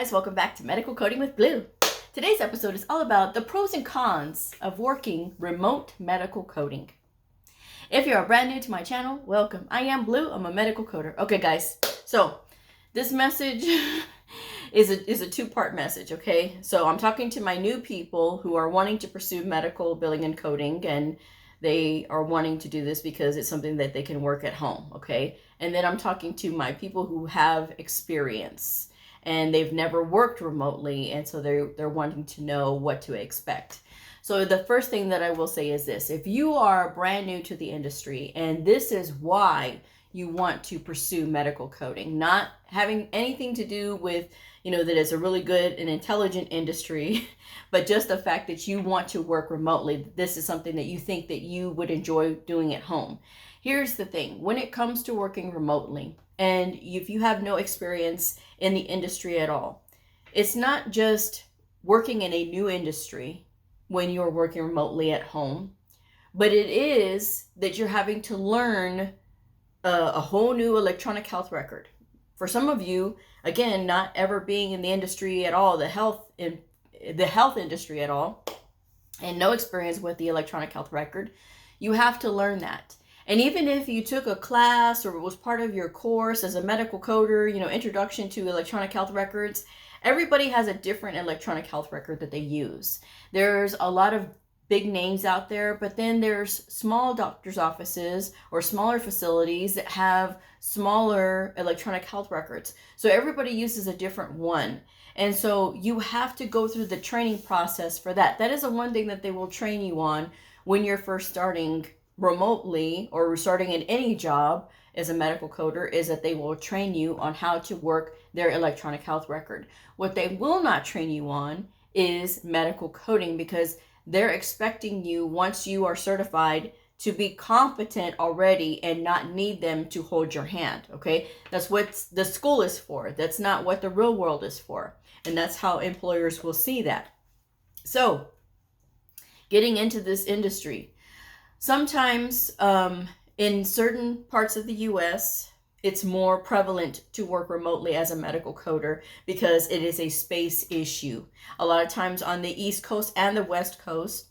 Guys, welcome back to Medical Coding with Blue. Today's episode is all about the pros and cons of working remote medical coding. If you're brand new to my channel, welcome. I am Blue. I'm a medical coder. Okay, guys. So this message is a two-part message. Okay, so I'm talking to my new people who are wanting to pursue medical billing and coding, and they are wanting to do this because it's something that they can work at home. Okay, and then I'm talking to my people who have experience and they've never worked remotely, and so they're wanting to know what to expect. So the first thing that I will say is this: if you are brand new to the industry and this is why you want to pursue medical coding, not having anything to do with, that it's a really good and intelligent industry, but just the fact that you want to work remotely, this is something that you think that you would enjoy doing at home. Here's the thing: when it comes to working remotely, and if you have no experience in the industry at all, it's not just working in a new industry when you're working remotely at home, but it is that you're having to learn a whole new electronic health record. For some of you, again, not ever being in the industry at all, the health industry at all, and no experience with the electronic health record, you have to learn that. And even if you took a class or it was part of your course as a medical coder, introduction to electronic health records, everybody has a different electronic health record that they use. There's a lot of big names out there, but then there's small doctor's offices or smaller facilities that have smaller electronic health records. So everybody uses a different one. And so you have to go through the training process for that. That is the one thing that they will train you on when you're first starting remotely or starting in any job as a medical coder, is that they will train you on how to work their electronic health record. What they will not train you on is medical coding, because they're expecting you, once you are certified, to be competent already and not need them to hold your hand. Okay, that's what the school is for. That's not what the real world is for, and that's how employers will see that. So getting into this industry, sometimes in certain parts of the US, it's more prevalent to work remotely as a medical coder because it is a space issue. A lot of times on the East Coast and the West Coast,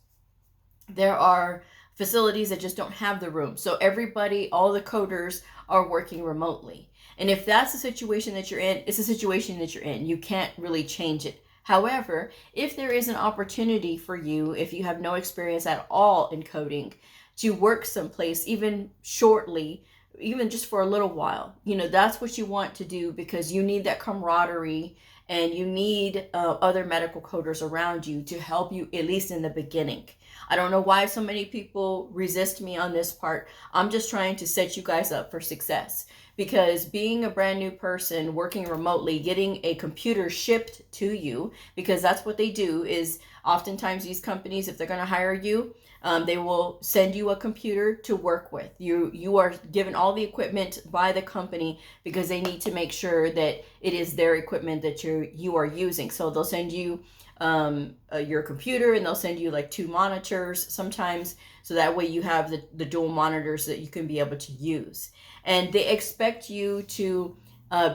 there are facilities that just don't have the room. So everybody, all the coders are working remotely. And if that's the situation that you're in, it's a situation that you're in. You can't really change it. However, if there is an opportunity for you, if you have no experience at all in coding, to work someplace, even shortly, even just for a little while, that's what you want to do, because you need that camaraderie and you need other medical coders around you to help you, at least in the beginning. I don't know why so many people resist me on this part. I'm just trying to set you guys up for success, because being a brand new person working remotely, getting a computer shipped to you, because that's what they do, is oftentimes these companies, if they're going to hire you, they will send you a computer to work with. You are given all the equipment by the company because they need to make sure that it is their equipment that you are using. So they'll send you your computer, and they'll send you like 2 monitors sometimes, so that way you have the dual monitors that you can be able to use. And they expect you to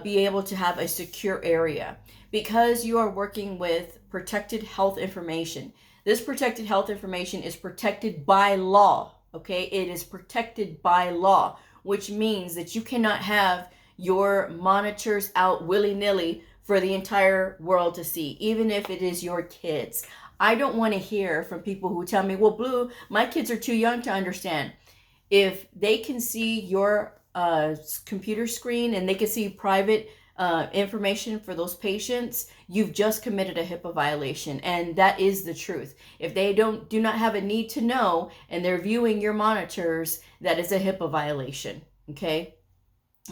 be able to have a secure area, because you are working with protected health information. This protected health information is protected by law, okay? It is protected by law, which means that you cannot have your monitors out willy-nilly for the entire world to see, even if it is your kids. I don't want to hear from people who tell me, well, Blue, my kids are too young to understand. If they can see your computer screen and they can see private information for those patients, you've just committed a HIPAA violation, and that is the truth. If they do not have a need to know and they're viewing your monitors, that is a HIPAA violation. Okay,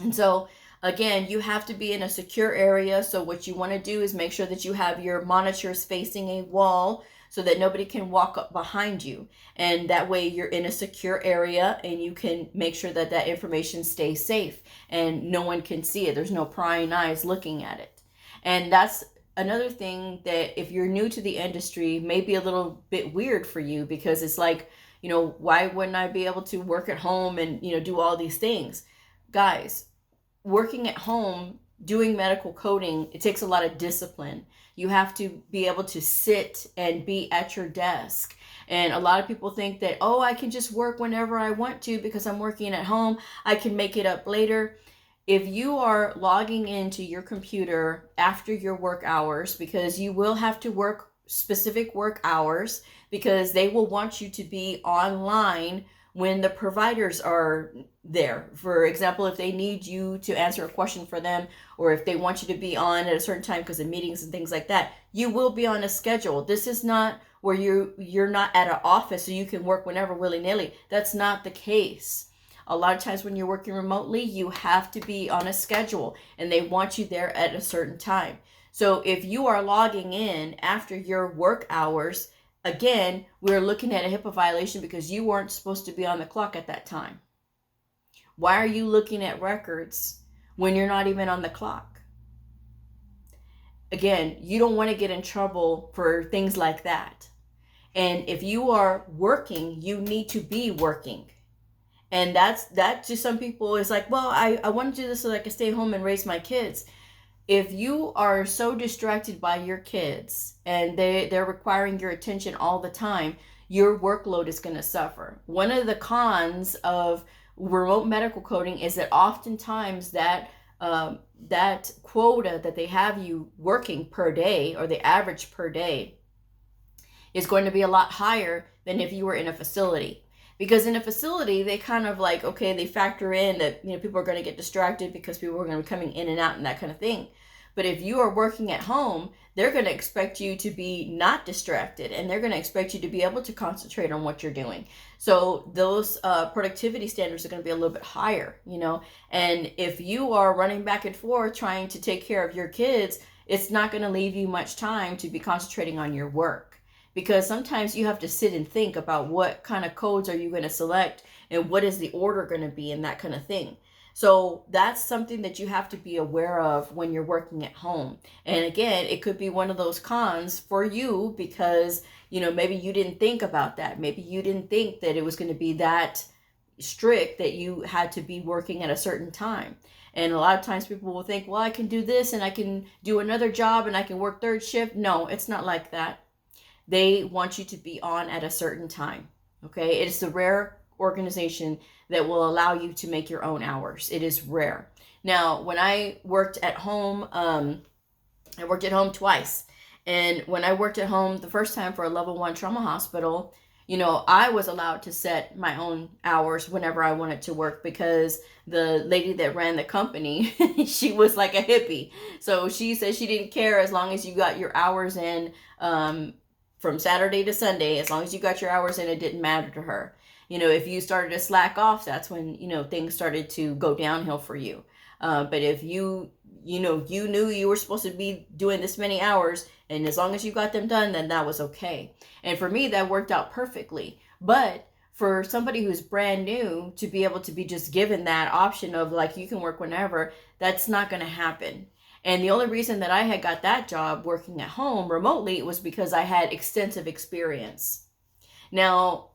and so again, you have to be in a secure area. So what you want to do is make sure that you have your monitors facing a wall so that nobody can walk up behind you, and that way you're in a secure area and you can make sure that that information stays safe and no one can see it. There's no prying eyes looking at it. And that's another thing that, if you're new to the industry, may be a little bit weird for you, because it's like, why wouldn't I be able to work at home and do all these things? Guys, working at home doing medical coding, it takes a lot of discipline. You have to be able to sit and be at your desk. And a lot of people think that, oh, I can just work whenever I want to because I'm working at home. I can make it up later. If you are logging into your computer after your work hours, because you will have to work specific work hours, because they will want you to be online when the providers are there. For example, if they need you to answer a question for them, or if they want you to be on at a certain time because of meetings and things like that, you will be on a schedule. This is not where you're not at an office so you can work whenever willy-nilly. That's not the case. A lot of times when you're working remotely, you have to be on a schedule and they want you there at a certain time. So if you are logging in after your work hours, again, we're looking at a HIPAA violation because you weren't supposed to be on the clock at that time. Why are you looking at records when you're not even on the clock? Again, you don't want to get in trouble for things like that. And if you are working, you need to be working. And that to some people is like, well, I want to do this so that I can stay home and raise my kids. If you are so distracted by your kids and they're requiring your attention all the time, your workload is going to suffer. One of the cons of remote medical coding is that oftentimes that quota that they have you working per day, or the average per day, is going to be a lot higher than if you were in a facility. Because in a facility, they kind of like, okay, they factor in that, people are going to get distracted because people are going to be coming in and out and that kind of thing. But if you are working at home, they're going to expect you to be not distracted, and they're going to expect you to be able to concentrate on what you're doing. So those productivity standards are going to be a little bit higher, and if you are running back and forth trying to take care of your kids, it's not going to leave you much time to be concentrating on your work. Because sometimes you have to sit and think about what kind of codes are you going to select and what is the order going to be and that kind of thing. So that's something that you have to be aware of when you're working at home. And again, it could be one of those cons for you because, maybe you didn't think about that. Maybe you didn't think that it was going to be that strict that you had to be working at a certain time. And a lot of times people will think, well, I can do this and I can do another job and I can work third shift. No, it's not like that. They want you to be on at a certain time, okay? It is a rare organization that will allow you to make your own hours. It is rare. Now, when I worked at home, I worked at home twice. And when I worked at home the first time for a level 1 trauma hospital, I was allowed to set my own hours whenever I wanted to work because the lady that ran the company, she was like a hippie. So she said she didn't care as long as you got your hours in, from Saturday to Sunday, as long as you got your hours in, it didn't matter to her. If you started to slack off, that's when, things started to go downhill for you. But if you knew you were supposed to be doing this many hours, and as long as you got them done, then that was okay. And for me, that worked out perfectly. But for somebody who's brand new to be able to be just given that option of like, you can work whenever, that's not going to happen. And the only reason that I had got that job working at home remotely was because I had extensive experience. Now,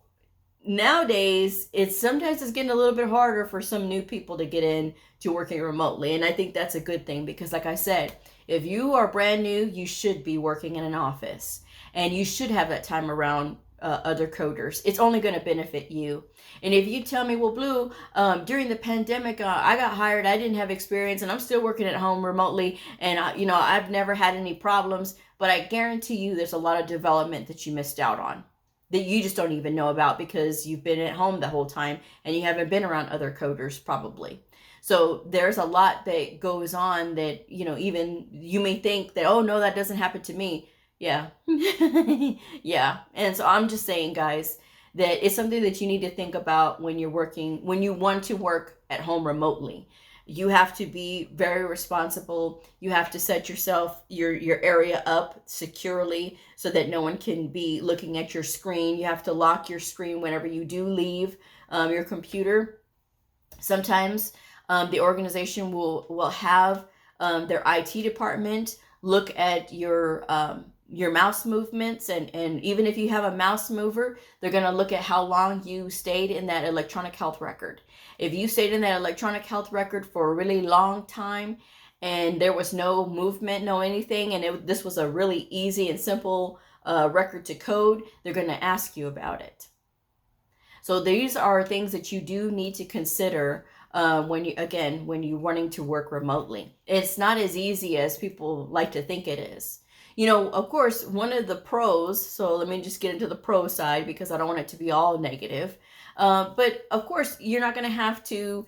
nowadays, sometimes it's getting a little bit harder for some new people to get in to working remotely. And I think that's a good thing because like I said, if you are brand new, you should be working in an office and you should have that time around other coders. It's only going to benefit you. And if you tell me, well, Blue, during the pandemic, I got hired, I didn't have experience, and I'm still working at home remotely, and I've never had any problems, but I guarantee you there's a lot of development that you missed out on that you just don't even know about because you've been at home the whole time and you haven't been around other coders probably. So there's a lot that goes on that, even you may think that, oh no, that doesn't happen to me. Yeah. Yeah. And so I'm just saying, guys, that it's something that you need to think about when you're working, when you want to work at home remotely. You have to be very responsible. You have to set your area up securely so that no one can be looking at your screen. You have to lock your screen whenever you do leave your computer. Sometimes the organization will have their IT department look at your mouse movements, and even if you have a mouse mover, they're going to look at how long you stayed in that electronic health record. If you stayed in that electronic health record for a really long time and there was no movement, no anything, and this was a really easy and simple record to code, they're going to ask you about it. So these are things that you do need to consider when you're wanting to work remotely. It's not as easy as people like to think it is. You know, of course, one of the pros, so let me just get into the pro side because I don't want it to be all negative. But of course, you're not going to have to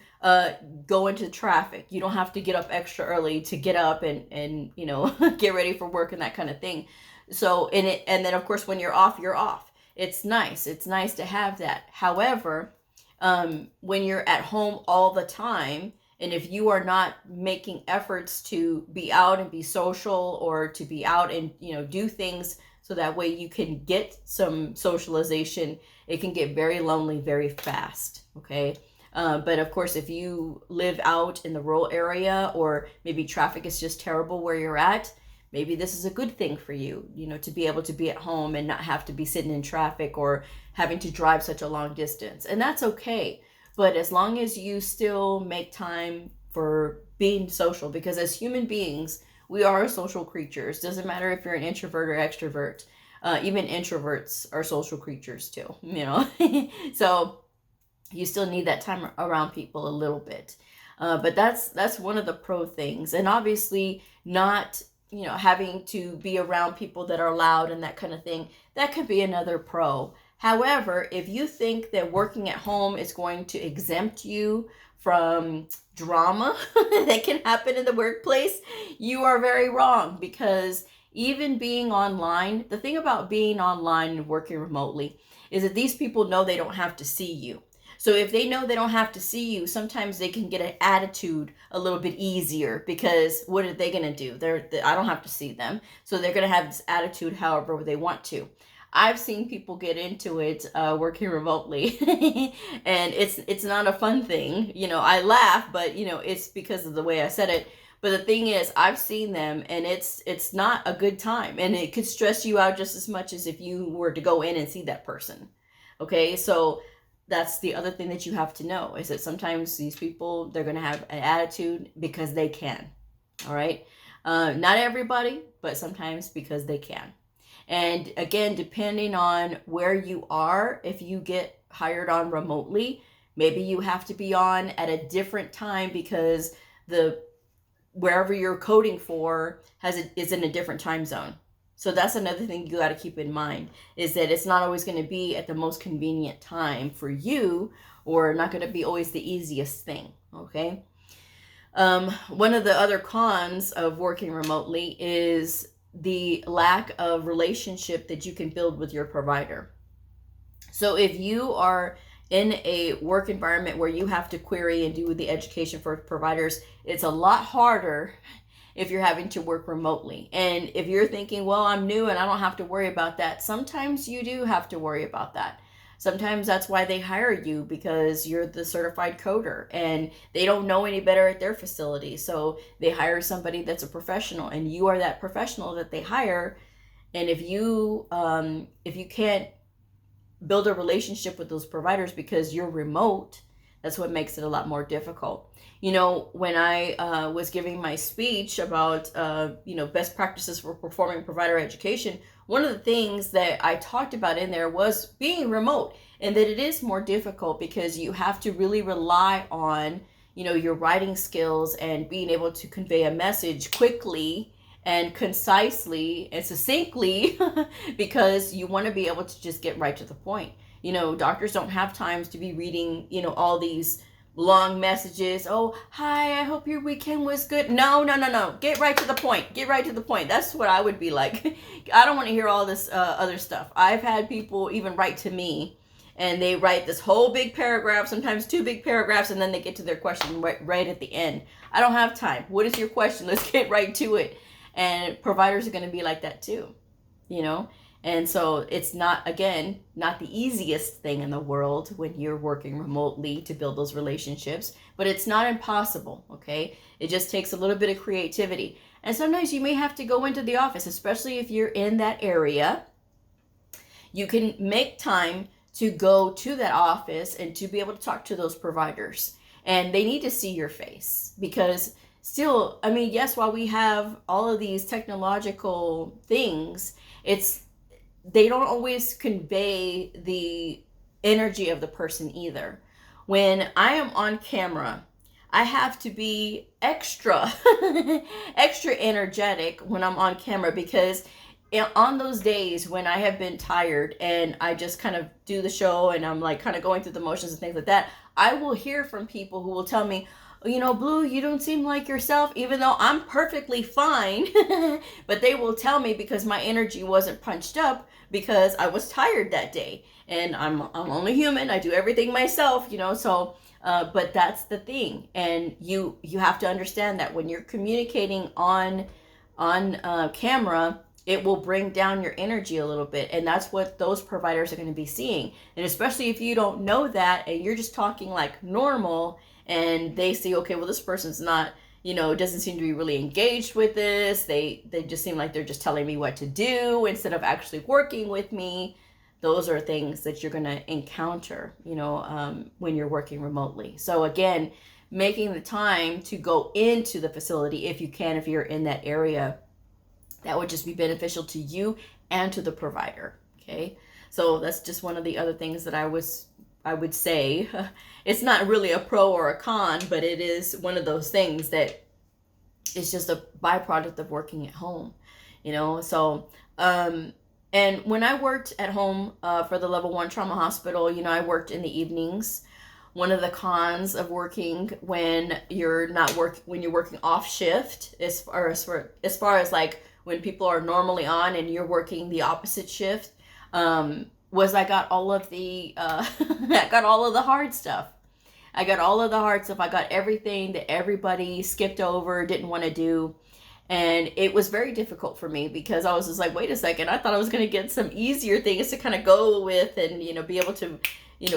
go into traffic. You don't have to get up extra early to get up and you know, get ready for work and that kind of thing. So, and then of course, when you're off, you're off. It's nice. It's nice to have that. However, when you're at home all the time, and if you are not making efforts to be out and be social, or to be out and, you know, do things so that way you can get some socialization, it can get very lonely very fast. Okay. But of course, if you live out in the rural area, or maybe traffic is just terrible where you're at, maybe this is a good thing for you, you know, to be able to be at home and not have to be sitting in traffic or having to drive such a long distance. And that's okay. But as long as you still make time for being social, because as human beings, we are social creatures. Doesn't matter if you're an introvert or extrovert. Even introverts are social creatures too, you know. So you still need that time around people a little bit. But that's one of the pro things. And obviously not, you know, having to be around people that are loud and that kind of thing, that could be another pro. However, if you think that working at home is going to exempt you from drama that can happen in the workplace, you are very wrong. Because even being online, the thing about being online and working remotely is that these people know they don't have to see you. So if they know they don't have to see you, sometimes they can get an attitude a little bit easier, because what are they going to do? I don't have to see them. So they're going to have this attitude however they want to. I've seen people get into it working remotely and it's not a fun thing. You know, I laugh, but you know, it's because of the way I said it. But the thing is, I've seen them, and it's not a good time, and it could stress you out just as much as if you were to go in and see that person. Okay, so that's the other thing that you have to know, is that sometimes these people, they're going to have an attitude because they can. All right, not everybody, but sometimes because they can. And again, depending on where you are, if you get hired on remotely, maybe you have to be on at a different time because wherever you're coding for is in a different time zone. So that's another thing you got to keep in mind, is that it's not always going to be at the most convenient time for you, or not going to be always the easiest thing. Okay. One of the other cons of working remotely is the lack of relationship that you can build with your provider. So if you are in a work environment where you have to query and do the education for providers, it's a lot harder if you're having to work remotely. And if you're thinking, well, I'm new and I don't have to worry about that, sometimes you do have to worry about that. Sometimes that's why they hire you, because you're the certified coder and they don't know any better at their facility. So they hire somebody that's a professional, and you are that professional that they hire. And if you can't build a relationship with those providers because you're remote, that's what makes it a lot more difficult. You know, when I was giving my speech about, best practices for performing provider education, one of the things that I talked about in there was being remote, and that it is more difficult because you have to really rely on, your writing skills and being able to convey a message quickly and concisely and succinctly because you want to be able to just get right to the point. Doctors don't have times to be reading, all these long messages. Oh, hi, I hope your weekend was good. No. Get right to the point. Get right to the point. That's what I would be like. I don't want to hear all this other stuff. I've had people even write to me, and they write this whole big paragraph, sometimes 2 big paragraphs, and then they get to their question right at the end. I don't have time. What is your question? Let's get right to it. And providers are going to be like that too, And so it's not the easiest thing in the world when you're working remotely to build those relationships, but it's not impossible, okay? It just takes a little bit of creativity. And sometimes you may have to go into the office, especially if you're in that area. You can make time to go to that office and to be able to talk to those providers. And they need to see your face, because still, I mean, yes, while we have all of these technological things, they don't always convey the energy of the person either. When I am on camera, I have to be extra extra energetic when I'm on camera, because on those days when I have been tired and I just kind of do the show and I'm like kind of going through the motions and things like that, I will hear from people who will tell me, Blue, you don't seem like yourself, even though I'm perfectly fine. But they will tell me because my energy wasn't punched up because I was tired that day. And I'm only human. I do everything myself, so but that's the thing. And you have to understand that when you're communicating on camera, it will bring down your energy a little bit. And that's what those providers are going to be seeing. And especially if you don't know that and you're just talking like normal, and they see, okay, well, this person's not, doesn't seem to be really engaged with this. They just seem like they're just telling me what to do instead of actually working with me. Those are things that you're going to encounter, when you're working remotely. So again, making the time to go into the facility if you can, if you're in that area, that would just be beneficial to you and to the provider. Okay. So that's just one of the other things that I would say. It's not really a pro or a con, but it is one of those things that is just a byproduct of working at home, So, and when I worked at home for the level 1 trauma hospital, I worked in the evenings. One of the cons of working when you're working off shift, as far as like when people are normally on and you're working the opposite shift, was I got all of the I got all of the hard stuff. I got everything that everybody skipped over, didn't want to do. And it was very difficult for me because I was just like, wait a second, I thought I was going to get some easier things to kind of go with and, be able to,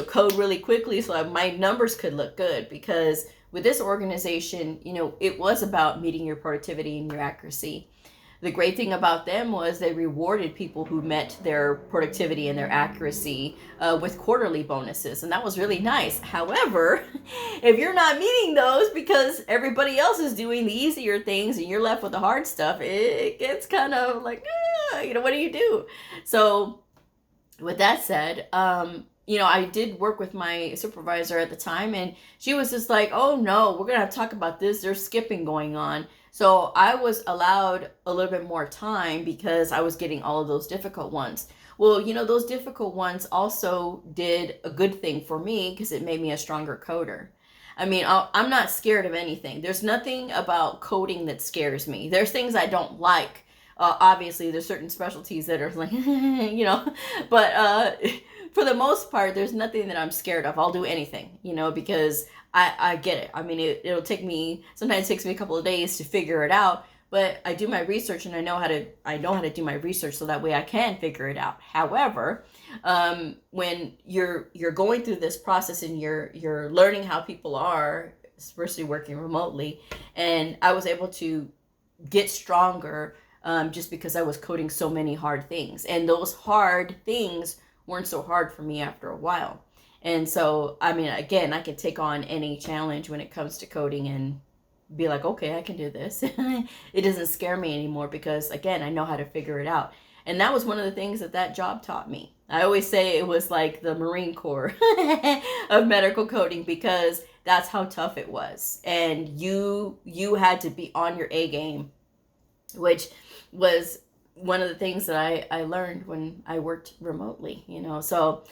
code really quickly so my numbers could look good. Because with this organization, it was about meeting your productivity and your accuracy. The great thing about them was they rewarded people who met their productivity and their accuracy with quarterly bonuses. And that was really nice. However, if you're not meeting those because everybody else is doing the easier things and you're left with the hard stuff, it gets kind of like, what do you do? So with that said, I did work with my supervisor at the time, and she was just like, oh no, we're going to have to talk about this. There's skipping going on. So I was allowed a little bit more time because I was getting all of those difficult ones. Well, those difficult ones also did a good thing for me because it made me a stronger coder. I mean, I'm not scared of anything. There's nothing about coding that scares me. There's things I don't like. Obviously, there's certain specialties that are like, but for the most part, there's nothing that I'm scared of. I'll do anything, because I get it. I mean, sometimes it takes me a couple of days to figure it out, but I do my research and I know how to do my research so that way I can figure it out. However, when you're going through this process and you're learning how people are, especially working remotely, and I was able to get stronger just because I was coding so many hard things, and those hard things weren't so hard for me after a while. And so, I mean, again, I can take on any challenge when it comes to coding and be like, okay, I can do this. It doesn't scare me anymore because, again, I know how to figure it out. And that was one of the things that job taught me. I always say it was like the Marine Corps of medical coding because that's how tough it was. And you had to be on your A game, which was one of the things that I learned when I worked remotely, So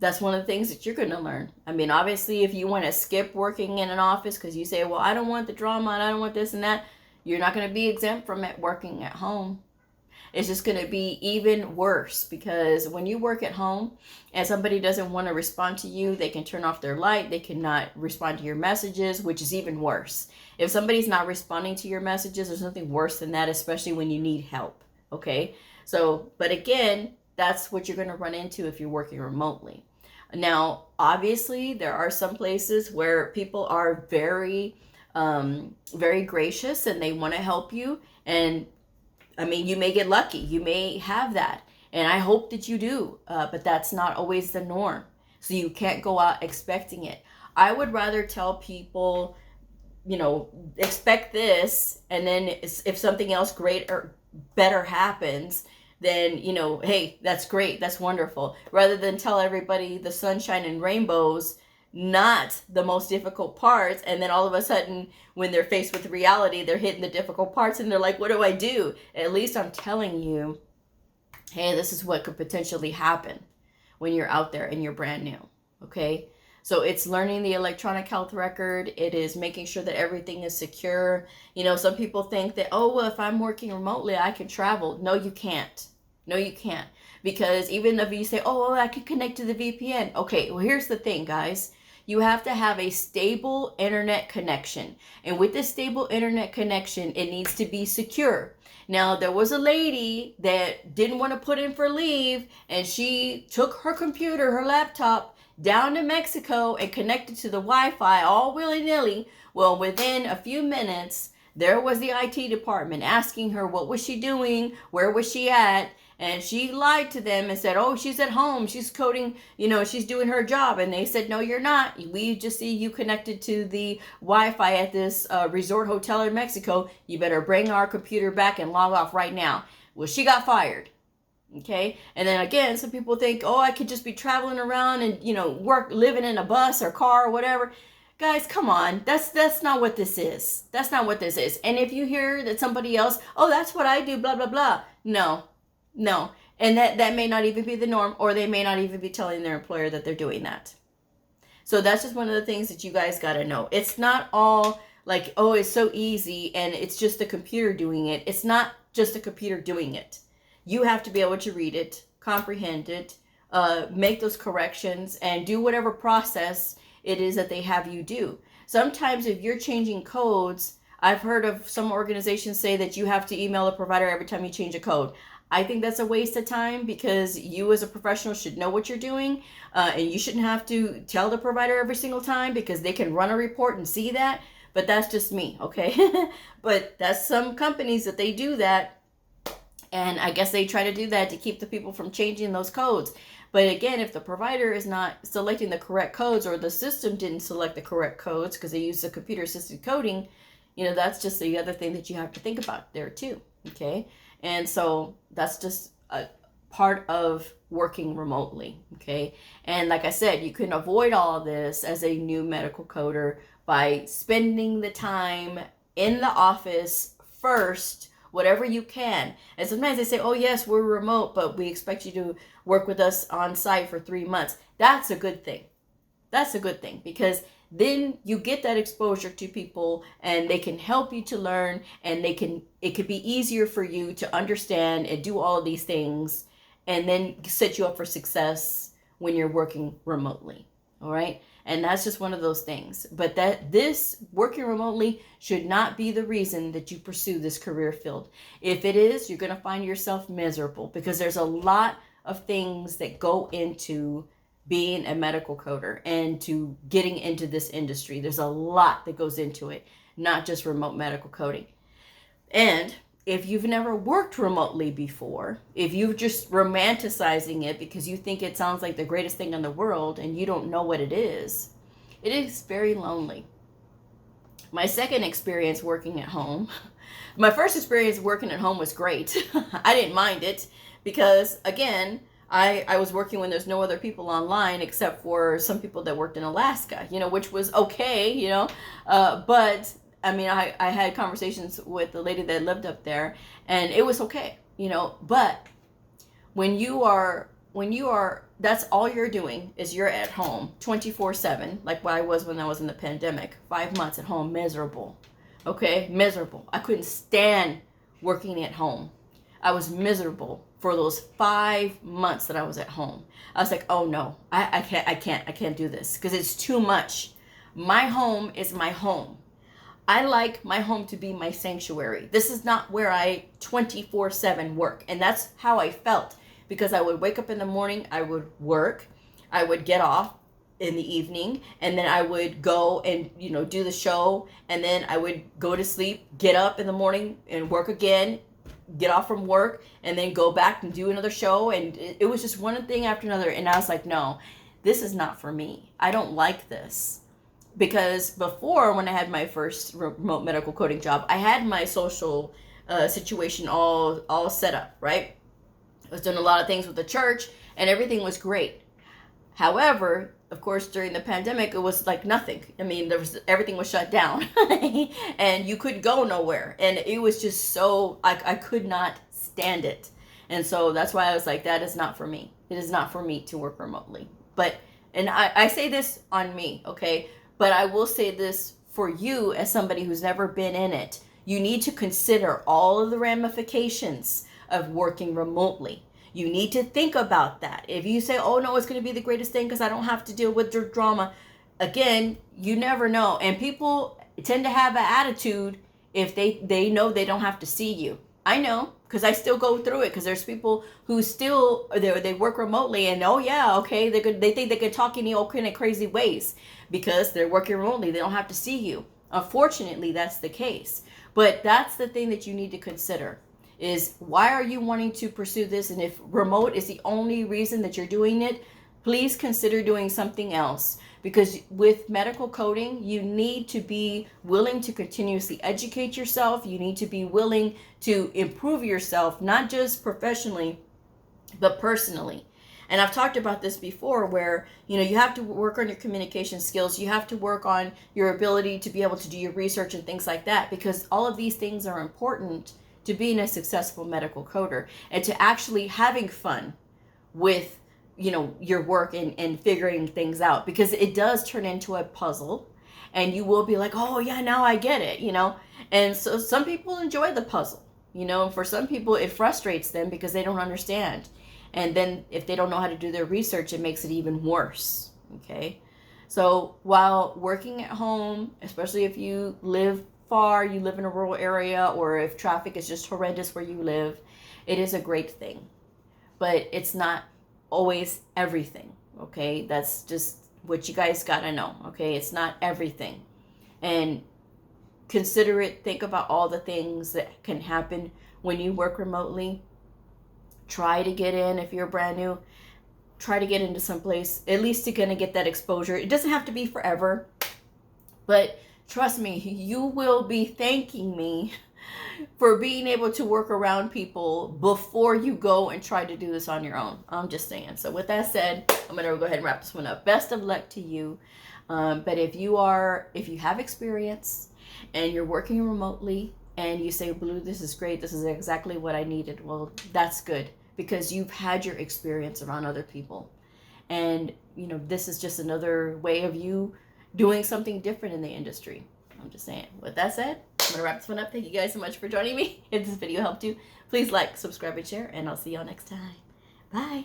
that's one of the things that you're going to learn. I mean, obviously, if you want to skip working in an office because you say, well, I don't want the drama and I don't want this and that, you're not going to be exempt from it working at home. It's just going to be even worse because when you work at home and somebody doesn't want to respond to you, they can turn off their light. They cannot respond to your messages, which is even worse. If somebody's not responding to your messages, there's nothing worse than that, especially when you need help. Okay. So, but again, that's what you're going to run into if you're working remotely. Now, obviously, there are some places where people are very, very gracious and they want to help you. And I mean, you may get lucky. You may have that. And I hope that you do. But that's not always the norm. So you can't go out expecting it. I would rather tell people expect this, and then if something else great or better happens, then, hey, that's great, that's wonderful. Rather than tell everybody the sunshine and rainbows, not the most difficult parts, and then all of a sudden when they're faced with reality, they're hitting the difficult parts and they're like, what do I do? At least I'm telling you, hey, this is what could potentially happen when you're out there and you're brand new. Okay, so it's learning the electronic health record. It is making sure that everything is secure. Some people think that, oh, well, if I'm working remotely, I can travel. No, you can't. No, you can't. Because even if you say, oh, I can connect to the VPN. Okay, well, here's the thing, guys. You have to have a stable internet connection. And with this stable internet connection, it needs to be secure. Now, there was a lady that didn't want to put in for leave, and she took her computer, her laptop, down to Mexico and connected to the Wi-Fi all willy-nilly. Well, within a few minutes, there was the IT department asking her what was she doing, where was she at, and she lied to them and said, oh, she's at home, she's coding, she's doing her job. And they said, no, you're not. We just see you connected to the Wi-Fi at this resort hotel in Mexico. You better bring our computer back and log off right now. Well, she got fired. Okay, and then again, some people think, oh, I could just be traveling around and living in a bus or car or whatever. Guys, come on, that's not what this is. That's not what this is. And if you hear that somebody else, oh, that's what I do, blah blah blah. No, and that may not even be the norm, or they may not even be telling their employer that they're doing that. So that's just one of the things that you guys got to know. It's not all like, oh, it's so easy and it's just the computer doing it. It's not just the computer doing it. You have to be able to read it, comprehend it, make those corrections, and do whatever process it is that they have you do. Sometimes if you're changing codes, I've heard of some organizations say that you have to email the provider every time you change a code. I think that's a waste of time, because you as a professional should know what you're doing, and you shouldn't have to tell the provider every single time, because they can run a report and see that. But that's just me, okay? But that's some companies that they do that. And I guess they try to do that to keep the people from changing those codes. But again, if the provider is not selecting the correct codes, or the system didn't select the correct codes because they used the computer assisted coding, that's just the other thing that you have to think about there too. Okay. And so that's just a part of working remotely. Okay. And like I said, you can avoid all of this as a new medical coder by spending the time in the office first, whatever you can. And sometimes they say, oh yes, we're remote, but we expect you to work with us on site for 3 months. That's a good thing. That's a good thing, because then you get that exposure to people and they can help you to learn, and it could be easier for you to understand and do all of these things, and then set you up for success when you're working remotely. All right. And that's just one of those things. But this working remotely should not be the reason that you pursue this career field. If it is, you're going to find yourself miserable, because there's a lot of things that go into being a medical coder and to getting into this industry. There's a lot that goes into it, not just remote medical coding. And if you've never worked remotely before, if you're just romanticizing it because you think it sounds like the greatest thing in the world and you don't know what it is very lonely. My second experience working at home, my first experience working at home was great. I didn't mind it because, again, I was working when there's no other people online except for some people that worked in Alaska, which was okay, but I mean, I had conversations with the lady that lived up there, and it was okay, but when you are, that's all you're doing is you're at home 24/7, like what I was when I was in the pandemic, 5 months at home, miserable. Okay. Miserable. I couldn't stand working at home. I was miserable for those 5 months that I was at home. I was like, oh no, I can't do this, because it's too much. My home is my home. I like my home to be my sanctuary. This is not where I 24/7 work. And that's how I felt, because I would wake up in the morning, I would work, I would get off in the evening, and then I would go and, do the show, and then I would go to sleep, get up in the morning and work again, get off from work, and then go back and do another show. And it was just one thing after another. And I was like, no, this is not for me. I don't like this. because before, when I had my first remote medical coding job, I had my social situation all set up, right? I was doing a lot of things with the church and everything was great. However, of course, during the pandemic, it was like nothing. I mean, everything was shut down and you could go nowhere. And it was just so, I could not stand it. And so that's why I was like, that is not for me. It is not for me to work remotely. And I say this on me, okay? But I will say this for you as somebody who's never been in it. You need to consider all of the ramifications of working remotely. You need to think about that. If you say, oh no, it's going to be the greatest thing because I don't have to deal with your drama. Again, you never know. And people tend to have an attitude if they know they don't have to see you. I know, because I still go through it, because there's people who still, they work remotely and, oh yeah, okay, they think they can talk in all kind of crazy ways because they're working remotely. They don't have to see you. Unfortunately, that's the case. But that's the thing that you need to consider is, why are you wanting to pursue this? And if remote is the only reason that you're doing it, please consider doing something else. Because with medical coding, you need to be willing to continuously educate yourself. You need to be willing to improve yourself, not just professionally, but personally. And I've talked about this before where, you have to work on your communication skills. You have to work on your ability to be able to do your research and things like that, because all of these things are important to being a successful medical coder and to actually having fun with, your work and figuring things out, because it does turn into a puzzle and you will be like, oh yeah, now I get it, And so some people enjoy the puzzle, and for some people it frustrates them because they don't understand. And then if they don't know how to do their research, it makes it even worse. Okay. So while working at home, especially if you live far, you live in a rural area, or if traffic is just horrendous where you live, it is a great thing. But it's not always everything. Okay. That's just what you guys got to know. Okay. It's not everything. And consider it. Think about all the things that can happen when you work remotely. Try to get in. If you're brand new, try to get into some place, at least to kind of get that exposure. It doesn't have to be forever, but trust me, you will be thanking me for being able to work around people before you go and try to do this on your own. I'm just saying. So with that said, I'm going to go ahead and wrap this one up. Best of luck to you. But if you have experience and you're working remotely and you say, Blue, this is great, this is exactly what I needed, well, that's good, because you've had your experience around other people. And, this is just another way of you doing something different in the industry. I'm just saying. With that said, I'm going to wrap this one up. Thank you guys so much for joining me. If this video helped you, please like, subscribe, and share, and I'll see y'all next time. Bye.